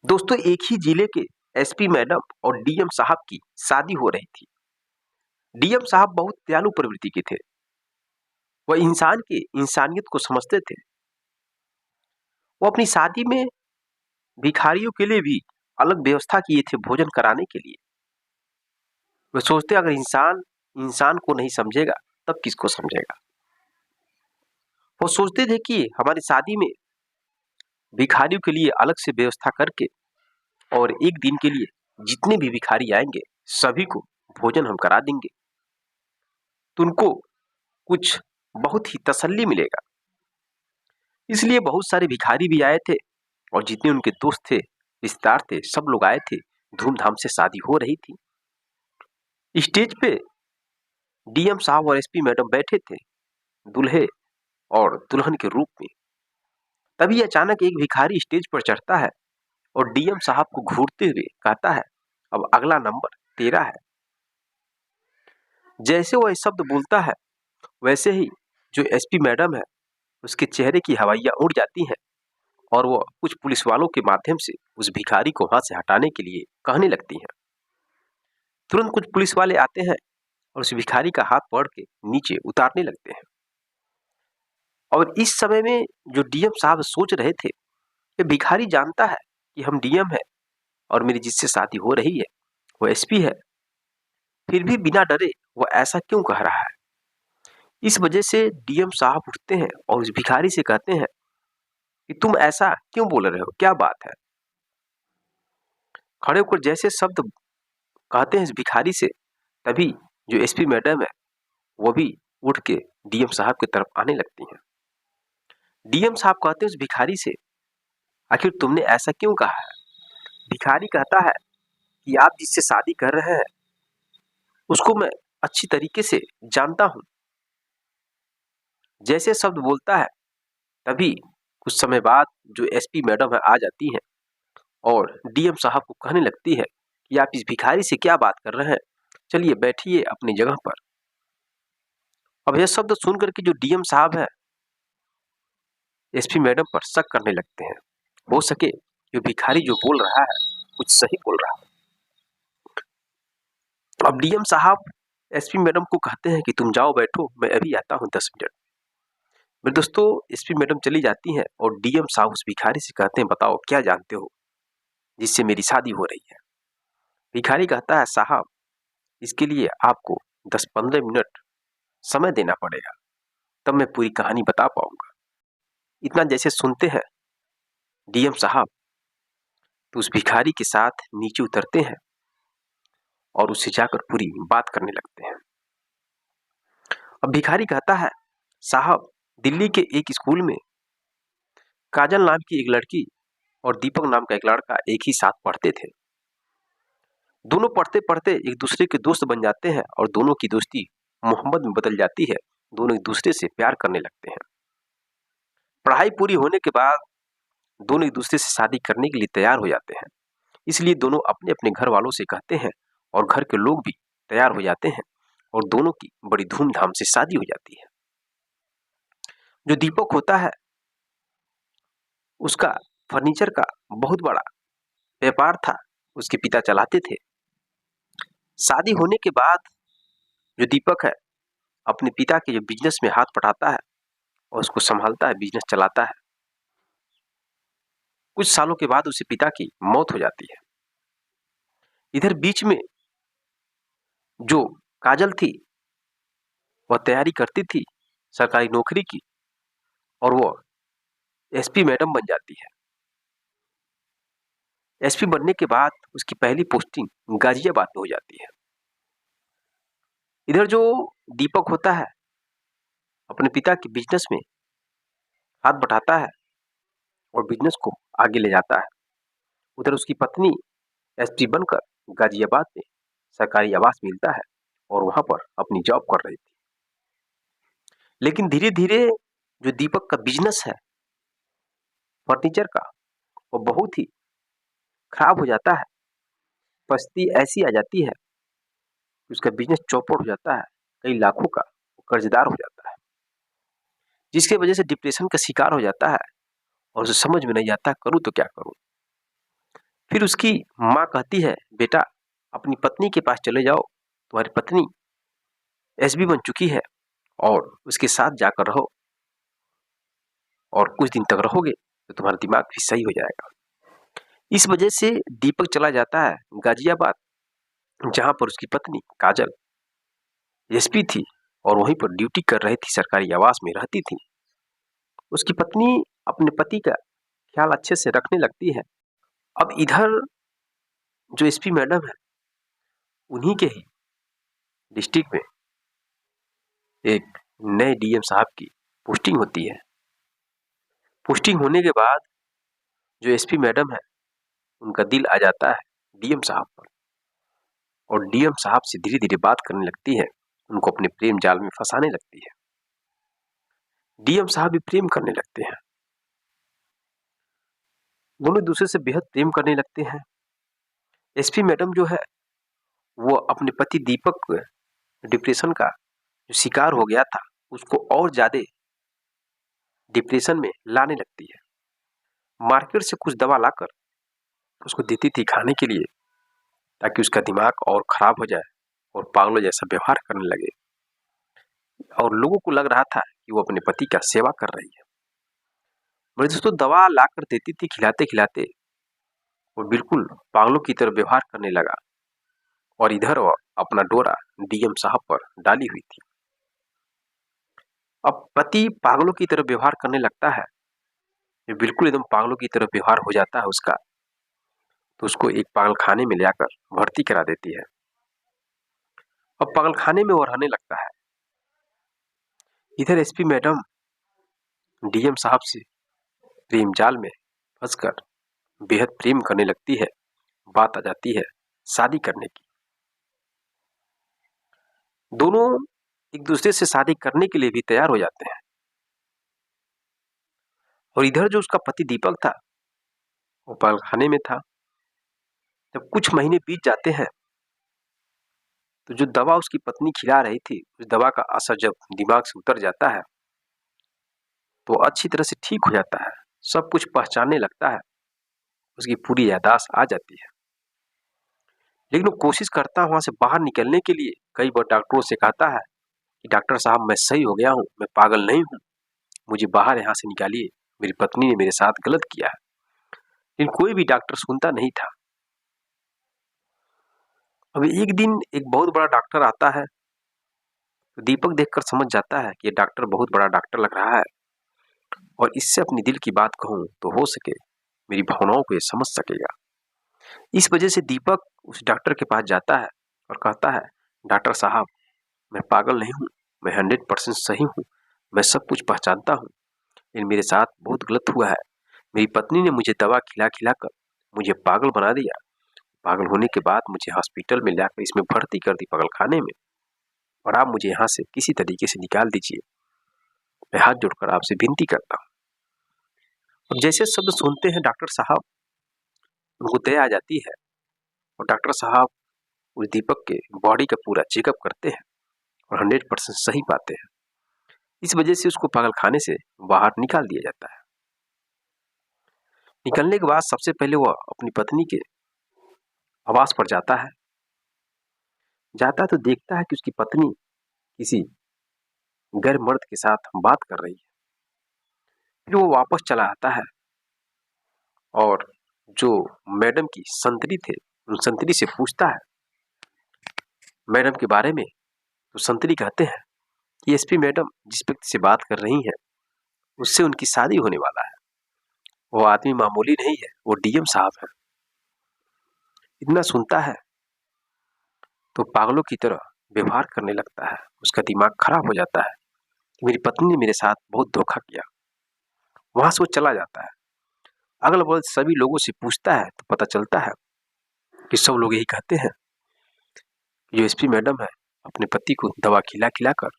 दोस्तों, एक ही जिले के एसपी मैडम और डीएम साहब की शादी हो रही थी। डीएम साहब बहुत दयालु प्रवृत्ति के थे। वह इंसान की इंसानियत को समझते थे। वो अपनी शादी में भिखारियों के लिए भी अलग व्यवस्था किए थे भोजन कराने के लिए। वे सोचते अगर इंसान इंसान को नहीं समझेगा तब किसको समझेगा। वो सोचते थे कि हमारी शादी में भिखारियों के लिए अलग से व्यवस्था करके और एक दिन के लिए जितने भी भिखारी आएंगे सभी को भोजन हम करा देंगे तो उनको कुछ बहुत ही तसल्ली मिलेगा। इसलिए बहुत सारे भिखारी भी आए थे और जितने उनके दोस्त थे, रिश्तेदार थे, सब लोग आए थे। धूमधाम से शादी हो रही थी। स्टेज पे डीएम साहब और एसपी मैडम बैठे थे दूल्हे और दुल्हन के रूप में। तभी अचानक एक भिखारी स्टेज पर चढ़ता है और डीएम साहब को घूरते हुए कहता है, अब अगला नंबर तेरा है। जैसे वह शब्द बोलता है वैसे ही जो एसपी मैडम है उसके चेहरे की हवाइयां उड़ जाती हैं और वो कुछ पुलिस वालों के माध्यम से उस भिखारी को वहां से हटाने के लिए कहने लगती हैं। तुरंत कुछ पुलिस वाले आते हैं और उस भिखारी का हाथ पकड़ के नीचे उतारने लगते हैं। और इस समय में जो डीएम साहब सोच रहे थे कि भिखारी जानता है कि हम डीएम है और मेरी जिससे शादी हो रही है वो एसपी है, फिर भी बिना डरे वो ऐसा क्यों कह रहा है। इस वजह से डीएम साहब उठते हैं और उस भिखारी से कहते हैं कि तुम ऐसा क्यों बोल रहे हो, क्या बात है। खड़े होकर जैसे शब्द कहते हैं इस भिखारी से, तभी जो एसपी मैडम है वो भी उठ के डीएम साहब की तरफ आने लगती हैं। डीएम साहब कहते हैं उस भिखारी से, आखिर तुमने ऐसा क्यों कहा है। भिखारी कहता है कि आप जिससे शादी कर रहे हैं उसको मैं अच्छी तरीके से जानता हूं। जैसे शब्द बोलता है तभी कुछ समय बाद जो एसपी मैडम है आ जाती हैं और डीएम साहब को कहने लगती है कि आप इस भिखारी से क्या बात कर रहे हैं, चलिए बैठिए अपनी जगह पर। अब यह शब्द सुनकर के जो डीएम साहब है एसपी मैडम पर शक करने लगते हैं। हो सके जो भिखारी जो बोल रहा है कुछ सही बोल रहा है। अब डीएम साहब एसपी मैडम को कहते हैं कि तुम जाओ बैठो, मैं अभी आता हूं 10 मिनट। मेरे दोस्तों, एसपी मैडम चली जाती हैं और डीएम साहब उस भिखारी से कहते हैं, बताओ क्या जानते हो जिससे मेरी शादी हो रही है। भिखारी कहता है, साहब इसके लिए आपको 10-15 मिनट समय देना पड़ेगा, तब मैं पूरी कहानी बता पाऊंगा। इतना जैसे सुनते हैं डीएम साहब तो उस भिखारी के साथ नीचे उतरते हैं और उससे जाकर पूरी बात करने लगते हैं। अब भिखारी कहता है, साहब दिल्ली के एक स्कूल में काजल नाम की एक लड़की और दीपक नाम का एक लड़का एक ही साथ पढ़ते थे। दोनों पढ़ते पढ़ते एक दूसरे के दोस्त बन जाते हैं और दोनों की दोस्ती मोहब्बत में बदल जाती है। दोनों एक दूसरे से प्यार करने लगते हैं। पढ़ाई पूरी होने के बाद दोनों एक दूसरे से शादी करने के लिए तैयार हो जाते हैं। इसलिए दोनों अपने अपने घर वालों से कहते हैं और घर के लोग भी तैयार हो जाते हैं और दोनों की बड़ी धूमधाम से शादी हो जाती है। जो दीपक होता है उसका फर्नीचर का बहुत बड़ा व्यापार था, उसके पिता चलाते थे। शादी होने के बाद जो दीपक है अपने पिता के जो बिजनेस में हाथ बटाता है और उसको संभालता है, बिजनेस चलाता है। कुछ सालों के बाद उसे पिता की मौत हो जाती है। इधर बीच में जो काजल थी वह तैयारी करती थी सरकारी नौकरी की और वो एसपी मैडम बन जाती है। एसपी बनने के बाद उसकी पहली पोस्टिंग गाजियाबाद में हो जाती है। इधर जो दीपक होता है अपने पिता के बिजनेस में हाथ बटाता है और बिजनेस को आगे ले जाता है। उधर उसकी पत्नी एसपी बनकर गाजियाबाद में सरकारी आवास मिलता है और वहां पर अपनी जॉब कर रही थी। लेकिन धीरे धीरे जो दीपक का बिजनेस है फर्नीचर का वो बहुत ही खराब हो जाता है। परिस्थिति ऐसी आ जाती है कि उसका बिजनेस चौपट हो जाता है, कई लाखों का कर्जदार हो जाता है, जिसकी वजह से डिप्रेशन का शिकार हो जाता है और उसे समझ में नहीं आता करूं तो क्या करूं। फिर उसकी माँ कहती है, बेटा अपनी पत्नी के पास चले जाओ, तुम्हारी पत्नी एसपी बन चुकी है और उसके साथ जाकर रहो और कुछ दिन तक रहोगे तो तुम्हारा दिमाग भी सही हो जाएगा। इस वजह से दीपक चला जाता है गाजियाबाद, जहां पर उसकी पत्नी काजल एसपी थी और वहीं पर ड्यूटी कर रही थी, सरकारी आवास में रहती थी। उसकी पत्नी अपने पति का ख्याल अच्छे से रखने लगती है। अब इधर जो एसपी मैडम है, उन्हीं के ही डिस्ट्रिक्ट में एक नए डीएम साहब की पोस्टिंग होती है। पोस्टिंग होने के बाद जो एसपी मैडम है, उनका दिल आ जाता है डीएम साहब पर और डीएम साहब से धीरे धीरे बात करने लगती है, उनको अपने प्रेम जाल में फंसाने लगती है। डीएम साहब भी प्रेम करने लगते हैं, दोनों दूसरे से बेहद प्रेम करने लगते हैं। एसपी मैडम जो है वो अपने पति दीपक डिप्रेशन का जो शिकार हो गया था, उसको और ज्यादा डिप्रेशन में लाने लगती है। मार्केट से कुछ दवा लाकर उसको देती थी खाने के लिए, ताकि उसका दिमाग और खराब हो जाए और पागलों जैसा व्यवहार करने लगे और लोगों को लग रहा था कि वो अपने पति का सेवा कर रही है। मेरे दोस्तों, दवा लाकर देती थी, खिलाते खिलाते वो बिल्कुल पागलों की तरह व्यवहार करने लगा और इधर वो अपना डोरा डीएम साहब पर डाली हुई थी। अब पति पागलों की तरह व्यवहार करने लगता है, ये बिल्कुल एकदम पागलों की तरह व्यवहार हो जाता है उसका, तो उसको एक पागल खाने में ले आकर भर्ती करा देती है। अब पागल खाने में वो रहने लगता है। इधर एसपी मैडम डीएम साहब से प्रेम जाल में फंसकर बेहद प्रेम करने लगती है। बात आ जाती है शादी करने की। दोनों एक दूसरे से शादी करने के लिए भी तैयार हो जाते हैं और इधर जो उसका पति दीपक था वो पागल खाने में था। जब कुछ महीने बीत जाते हैं तो जो दवा उसकी पत्नी खिला रही थी, उस दवा का असर जब दिमाग से उतर जाता है तो अच्छी तरह से ठीक हो जाता है, सब कुछ पहचानने लगता है, उसकी पूरी याददाश्त आ जाती है। लेकिन वो कोशिश करता है वहां से बाहर निकलने के लिए। कई बार डॉक्टरों से कहता है कि डॉक्टर साहब मैं सही हो गया हूँ, मैं पागल नहीं हूँ, मुझे बाहर यहाँ से निकालिए, मेरी पत्नी ने मेरे साथ गलत किया है। लेकिन कोई भी डॉक्टर सुनता नहीं था। अब एक दिन एक बहुत बड़ा डॉक्टर आता है, तो दीपक देखकर समझ जाता है कि ये डॉक्टर बहुत बड़ा डॉक्टर लग रहा है और इससे अपनी दिल की बात कहूं तो हो सके मेरी भावनाओं को ये समझ सकेगा। इस वजह से दीपक उस डॉक्टर के पास जाता है और कहता है, डॉक्टर साहब मैं पागल नहीं हूँ, मैं 100% सही हूँ, मैं सब कुछ पहचानता हूँ, लेकिन मेरे साथ बहुत गलत हुआ है। मेरी पत्नी ने मुझे दवा खिला खिला कर मुझे पागल बना दिया। पागल होने के बाद मुझे हॉस्पिटल में लाकर इसमें भर्ती कर दी पागल खाने में, और आप मुझे यहाँ से किसी तरीके से निकाल दीजिए, मैं हाथ जोड़कर आपसे विनती करता हूँ। अब जैसे शब्द सुनते हैं डॉक्टर साहब, उनको दया आ जाती है और डॉक्टर साहब उस दीपक के बॉडी का पूरा चेकअप करते हैं और 100% सही पाते हैं। इस वजह से उसको पागल खाने से बाहर निकाल दिया जाता है। निकलने के बाद सबसे पहले वह अपनी पत्नी के आवास पर जाता है तो देखता है कि उसकी पत्नी किसी गैर मर्द के साथ बात कर रही है। फिर वो वापस चला आता है और जो मैडम की संतरी थे, उन संतरी से पूछता है मैडम के बारे में। तो संतरी कहते हैं कि एसपी मैडम जिस व्यक्ति से बात कर रही हैं उससे उनकी शादी होने वाला है। वो आदमी मामूली नहीं है, वो डीएम साहब है। इतना सुनता है तो पागलों की तरह व्यवहार करने लगता है, उसका दिमाग खराब हो जाता है कि मेरी पत्नी ने मेरे साथ बहुत धोखा किया। वहां से वो चला जाता है, अगल बगल सभी लोगों से पूछता है तो पता चलता है कि सब लोग यही कहते हैं कि जो एसपी मैडम है अपने पति को दवा खिला खिला कर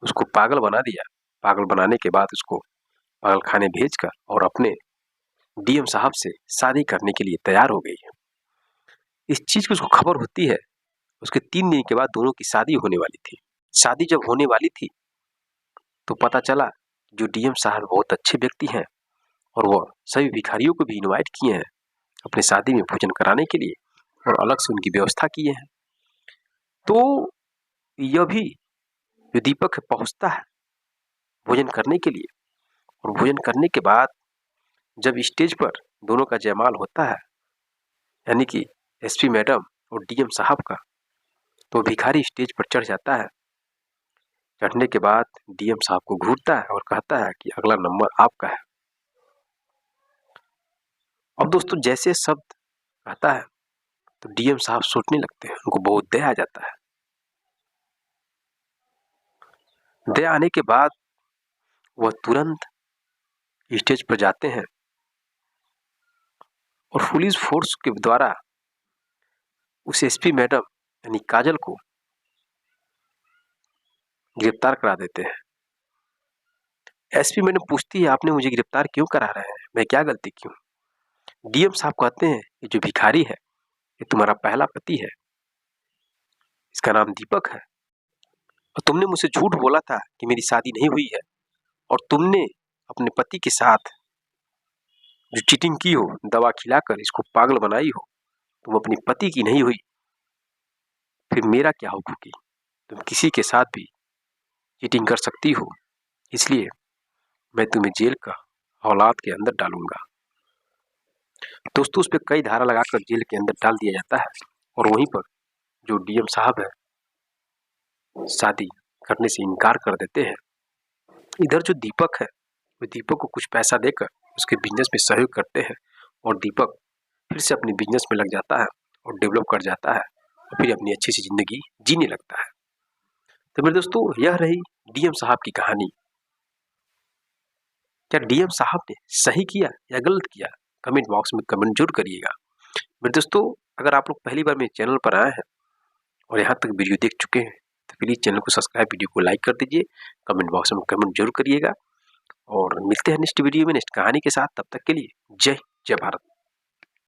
उसको पागल बना दिया। पागल बनाने के बाद उसको पागल खाने भेजकर और अपने डीएम साहब से शादी करने के लिए तैयार हो गई है। इस चीज की उसको खबर होती है। उसके 3 दिन के बाद दोनों की शादी होने वाली थी। शादी जब होने वाली थी तो पता चला जो डीएम साहब बहुत अच्छे व्यक्ति हैं और वो सभी भिखारियों को भी इनवाइट किए हैं अपने शादी में भोजन कराने के लिए और अलग से उनकी व्यवस्था किए हैं। तो यह भी जो दीपक है पहुंचता है भोजन करने के लिए, और भोजन करने के बाद जब स्टेज पर दोनों का जयमाल होता है, यानी कि एसपी मैडम और डीएम साहब का, तो भिखारी स्टेज पर चढ़ जाता है। चढ़ने के बाद डीएम साहब को घूरता है और कहता है कि अगला नंबर आपका है। अब दोस्तों जैसे शब्द कहता है तो डीएम साहब सोचने लगते हैं, उनको बहुत दया आ जाता है। दया आने के बाद वह तुरंत स्टेज पर जाते हैं और पुलिस फोर्स के द्वारा उस एसपी मैडम यानी काजल को गिरफ्तार करा देते हैं। एसपी मैडम पूछती है, आपने मुझे गिरफ्तार क्यों करा रहे हैं, मैं क्या गलती की हूं? डीएम साहब कहते हैं, ये जो भिखारी है ये तुम्हारा पहला पति है, इसका नाम दीपक है, और तुमने मुझसे झूठ बोला था कि मेरी शादी नहीं हुई है, और तुमने अपने पति के साथ जो चीटिंग की हो, दवा खिलाकर इसको पागल बनाई हो, तुम अपनी पति की नहीं हुई, फिर मेरा क्या होगी? तुम किसी के साथ भी चीटिंग कर सकती हो, इसलिए मैं तुम्हें जेल का औलाद के अंदर डालूंगा। दोस्तों उस पर कई धारा लगाकर जेल के अंदर डाल दिया जाता है, और वहीं पर जो डीएम साहब है शादी करने से इनकार कर देते हैं। इधर जो दीपक है वो दीपक को कुछ पैसा देकर उसके बिजनेस में सहयोग करते हैं, और दीपक फिर से अपने बिजनेस में लग जाता है और डेवलप कर जाता है, और फिर अपनी अच्छी सी जिंदगी जीने लगता है। तो मेरे दोस्तों यह रही डीएम साहब की कहानी। क्या डीएम साहब ने सही किया या गलत किया, कमेंट बॉक्स में कमेंट जरूर करिएगा। मेरे दोस्तों अगर आप लोग पहली बार मेरे चैनल पर आए हैं और यहाँ तक वीडियो देख चुके हैं तो प्लीज चैनल को सब्सक्राइब, वीडियो को लाइक कर दीजिए, कमेंट बॉक्स में कमेंट जरूर करिएगा, और मिलते हैं नेक्स्ट वीडियो में नेक्स्ट कहानी के साथ। तब तक के लिए जय भारत।